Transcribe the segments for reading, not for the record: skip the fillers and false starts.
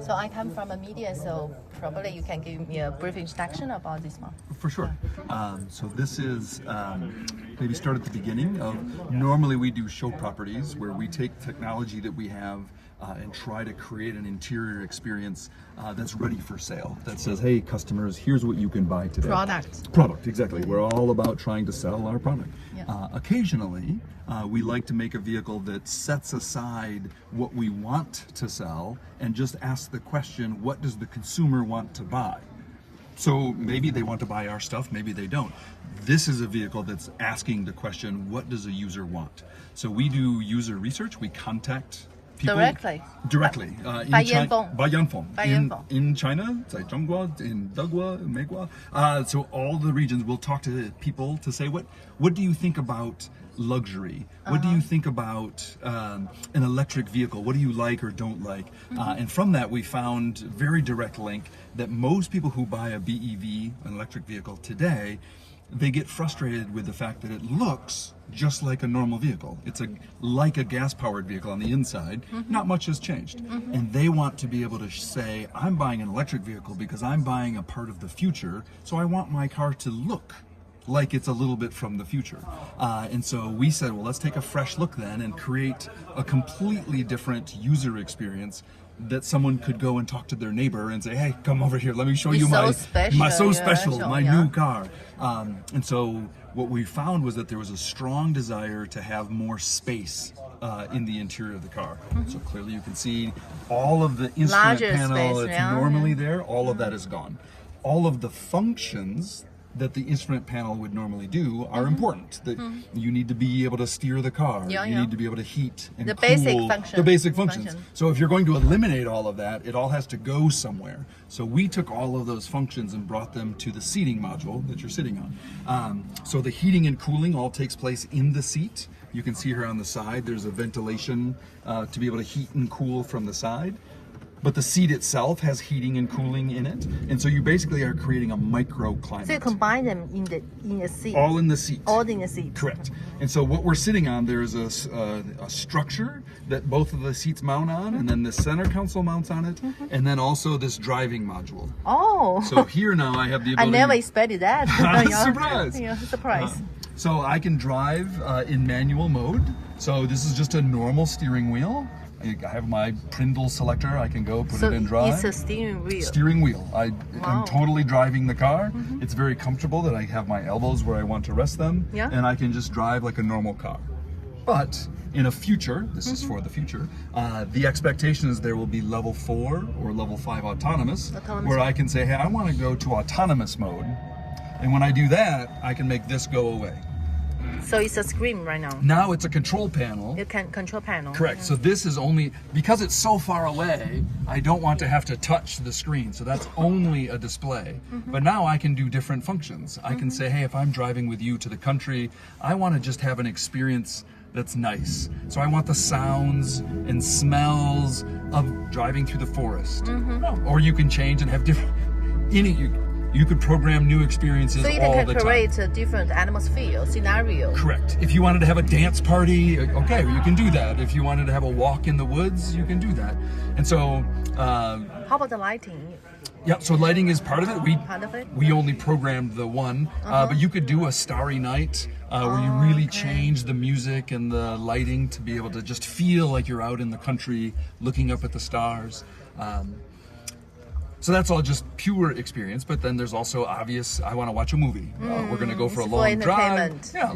So I come from a media, so probably you can give me a brief introduction about this one. For sure. So this is maybe start at the beginning of, normally we do show properties where we take technology that we have and try to create an interior experience that's ready for sale. That says, hey customers, here's what you can buy today. Product, exactly. We're all about trying to sell our product. Yeah. Occasionally, we like to make a vehicle that sets aside what we want to sell and just asks the question, what does the consumer want to buy? So maybe they want to buy our stuff, maybe they don't. This is a vehicle that's asking the question, what does a user want? So we do user research, we contact people directly by Yanfeng. In China, 在中国, in 德国, 美国. So all the regions will talk to people to say, what do you think about luxury? What do you think about an electric vehicle? What do you like or don't like? And from that we found very direct link that most people who buy a BEV, an electric vehicle today, they get frustrated with the fact that it looks just like a normal vehicle. It's like a gas-powered vehicle on the inside. Not much has changed. And they want to be able to say, I'm buying an electric vehicle because I'm buying a part of the future, so I want my car to look like it's a little bit from the future. And so we said, well, let's take a fresh look then and create a completely different user experience that someone could go and talk to their neighbor and say, hey, come over here, let me show you my new car. And so what we found was that there was a strong desire to have more space in the interior of the car. So clearly you can see all of the instrument panel that's normally there, all of that is gone. All of the functions that the instrument panel would normally do are important. That you need to be able to steer the car. You need to be able to heat and cool. The basic functions. So if you're going to eliminate all of that, it all has to go somewhere. So we took all of those functions and brought them to the seating module that you're sitting on. So the heating and cooling all takes place in the seat. You can see here on the side, there's a ventilation to be able to heat and cool from the side. But the seat itself has heating and cooling in it, and so you basically are creating a microclimate. So you combine them in the seat. All in the seat. All in the seat. Correct. And so what we're sitting on, there's a structure that both of the seats mount on, and then the center console mounts on it, and then also this driving module. Oh. So here now I have the ability. I never expected that. Surprise. Yeah, surprise. So I can drive in manual mode. So this is just a normal steering wheel. I have my Prindle selector, I can go put it in drive. It's a steering wheel. Steering wheel. I'm totally driving the car. It's very comfortable that I have my elbows where I want to rest them. And I can just drive like a normal car. But in a future, this is for the future, the expectation is there will be level 4 or level 5 autonomous, where I can say, hey, I want to go to autonomous mode. And when I do that, I can make this go away. So it's a screen right now. Now it's a control panel. Control panel. Correct. So this is only, because it's so far away, I don't want to have to touch the screen. So that's only a display. But now I can do different functions. I can say, hey, if I'm driving with you to the country, I want to just have an experience that's nice. So I want the sounds and smells of driving through the forest. Or you can change and have different, you could program new experiences all the time. So you can create a different atmosphere, scenario. Correct. If you wanted to have a dance party, okay, you can do that. If you wanted to have a walk in the woods, you can do that. And so... how about the lighting? Yeah, so lighting is part of it. We only programmed the one, but you could do a starry night where you really change the music and the lighting to be able to just feel like you're out in the country looking up at the stars. So that's all just pure experience, but then there's also obvious, I want to watch a movie. We're going to go for a long drive. Yeah,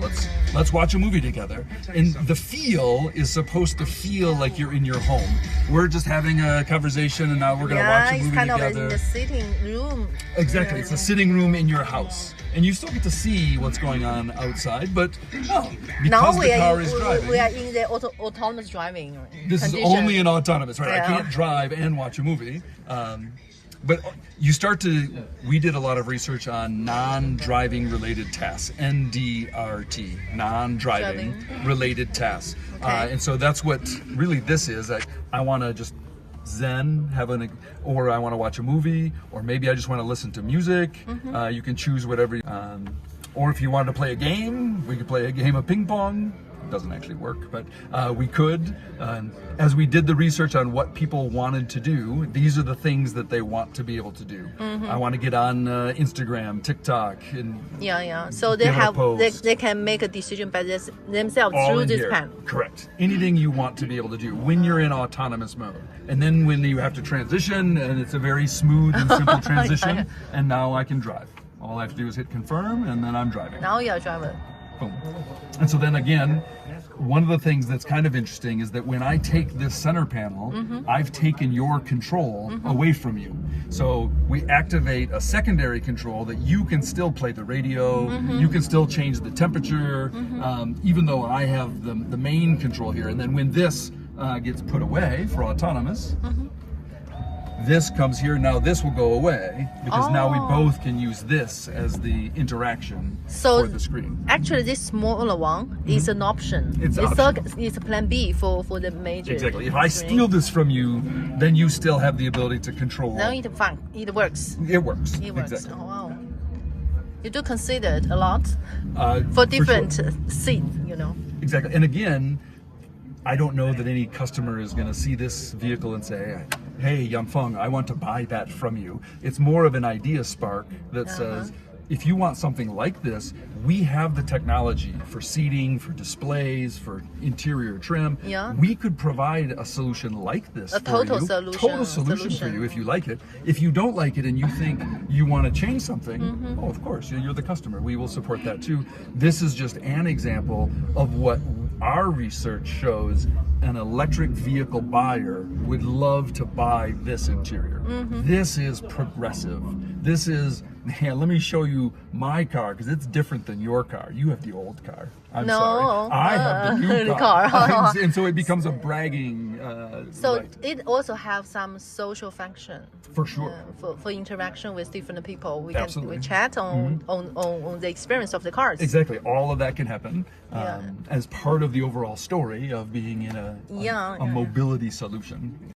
let's watch a movie together. And the feel is supposed to feel like you're in your home. We're just having a conversation and now we're going to watch a movie together. Yeah, it's kind of in the sitting room. Exactly, it's a sitting room in your house. And you still get to see what's going on outside, but no, because the car is driving. We are in the autonomous driving This is only an autonomous, right? I can't drive and watch a movie. But you start to, we did a lot of research on non-driving related tasks, NDRT, non-driving related tasks. And so that's what really this is. I want to just zen, or I want to watch a movie, or maybe I just want to listen to music. You can choose whatever. Or if you wanted to play a game, we could play a game of ping pong. doesn't actually work, but we could. As we did the research on what people wanted to do, these are the things that they want to be able to do. I want to get on Instagram, TikTok, and So they can make a decision by themselves all through in this here. pen. Correct. Anything you want to be able to do when you're in autonomous mode. And then when you have to transition, and it's a very smooth and simple transition, and now I can drive. All I have to do is hit confirm, and then I'm driving. Now you're a driver. Boom. And so then again, one of the things that's kind of interesting is that when I take this center panel, I've taken your control away from you. So we activate a secondary control that you can still play the radio, you can still change the temperature, even though I have the main control here. And then when this gets put away for autonomous, this comes here. Now this will go away because now we both can use this as the interaction for the screen. Actually, this smaller one is an option. It's a plan B for the major. Exactly. If I steal this from you, then you still have the ability to control. Now it works. It works. It works. Exactly. Oh, wow. You do consider it a lot For different sure. seats, Exactly. And again, I don't know that any customer is going to see this vehicle and say, hey, Yanfeng, I want to buy that from you. It's more of an idea spark that says, if you want something like this, we have the technology for seating, for displays, for interior trim. We could provide a solution like this A for total you. solution. Total solution for you if you like it. If you don't like it and you think you want to change something, oh, of course, you're the customer. We will support that too. This is just an example of what our research shows an electric vehicle buyer would love to buy this interior. This is progressive. This is, let me show you my car because it's different than your car. You have the old car. I'm sorry. I have the new car. And so it becomes a bragging. It also have some social function. For sure. For interaction with different people. We Absolutely. can chat on the experience of the cars. Exactly. All of that can happen as part of the overall story of being in a mobility solution.